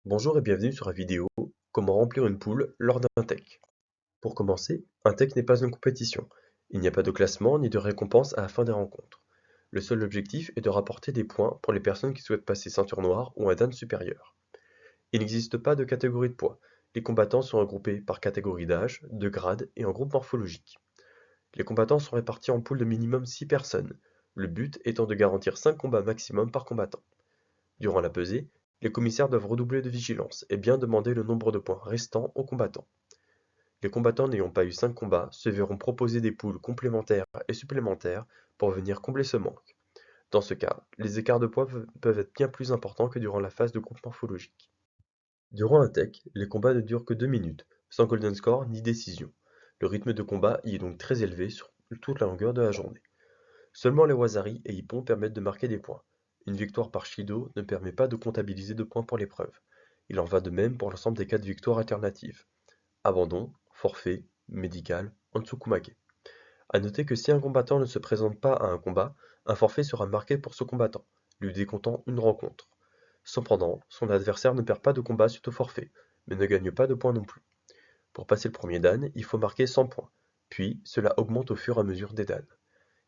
Bonjour et bienvenue sur la vidéo Comment remplir une poule lors d'un tech. Pour commencer, un tech n'est pas une compétition. Il n'y a pas de classement ni de récompense à la fin des rencontres. Le seul objectif est de rapporter des points pour les personnes qui souhaitent passer ceinture noire ou un dan supérieur. Il n'existe pas de catégorie de poids. Les combattants sont regroupés par catégorie d'âge, de grade et en groupe morphologique. Les combattants sont répartis en poules de minimum 6 personnes, le but étant de garantir 5 combats maximum par combattant. Durant la pesée, les commissaires doivent redoubler de vigilance et bien demander le nombre de points restants aux combattants. Les combattants n'ayant pas eu 5 combats se verront proposer des poules complémentaires et supplémentaires pour venir combler ce manque. Dans ce cas, les écarts de poids peuvent être bien plus importants que durant la phase de groupe morphologique. Durant un tech, les combats ne durent que 2 minutes, sans golden score ni décision. Le rythme de combat y est donc très élevé sur toute la longueur de la journée. Seulement les Wazari et Hippon permettent de marquer des points. Une victoire par Shido ne permet pas de comptabiliser de points pour l'épreuve. Il en va de même pour l'ensemble des 4 victoires alternatives. Abandon, forfait, médical, Otsukumake. A noter que si un combattant ne se présente pas à un combat, un forfait sera marqué pour ce combattant, lui décomptant une rencontre. Cependant, son adversaire ne perd pas de combat suite au forfait, mais ne gagne pas de points non plus. Pour passer le premier dan, il faut marquer 100 points, puis cela augmente au fur et à mesure des dans.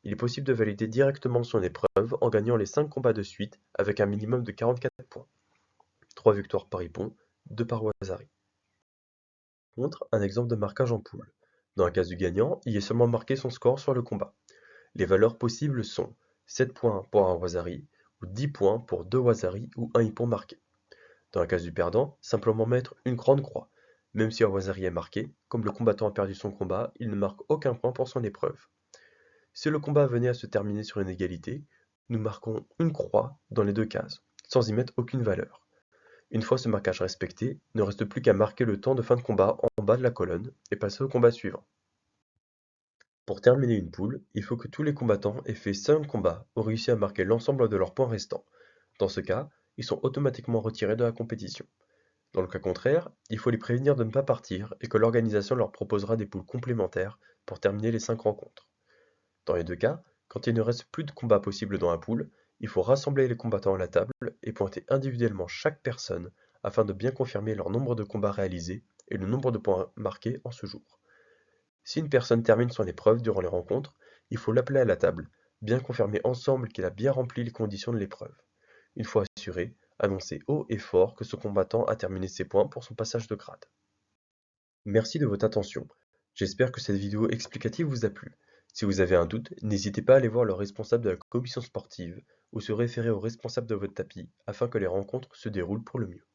Il est possible de valider directement son épreuve en gagnant les 5 combats de suite avec un minimum de 44 points. 3 victoires par Ippon, 2 par Wazari. Contre, un exemple de marquage en poule. Dans le cas du gagnant, il est seulement marqué son score sur le combat. Les valeurs possibles sont 7 points pour un Wazari, ou 10 points pour 2 Wazari ou 1 Ippon marqué. Dans le cas du perdant, simplement mettre une grande croix. Même si un Wazari est marqué, comme le combattant a perdu son combat, il ne marque aucun point pour son épreuve. Si le combat venait à se terminer sur une égalité, nous marquons une croix dans les deux cases, sans y mettre aucune valeur. Une fois ce marquage respecté, il ne reste plus qu'à marquer le temps de fin de combat en bas de la colonne et passer au combat suivant. Pour terminer une poule, il faut que tous les combattants aient fait 5 combats ou réussi à marquer l'ensemble de leurs points restants. Dans ce cas, ils sont automatiquement retirés de la compétition. Dans le cas contraire, il faut les prévenir de ne pas partir et que l'organisation leur proposera des poules complémentaires pour terminer les 5 rencontres. Dans les deux cas, quand il ne reste plus de combats possibles dans la poule, il faut rassembler les combattants à la table et pointer individuellement chaque personne afin de bien confirmer leur nombre de combats réalisés et le nombre de points marqués en ce jour. Si une personne termine son épreuve durant les rencontres, il faut l'appeler à la table, bien confirmer ensemble qu'il a bien rempli les conditions de l'épreuve. Une fois assuré, annoncer haut et fort que ce combattant a terminé ses points pour son passage de grade. Merci de votre attention. J'espère que cette vidéo explicative vous a plu. Si vous avez un doute, n'hésitez pas à aller voir le responsable de la commission sportive ou se référer au responsable de votre tapis afin que les rencontres se déroulent pour le mieux.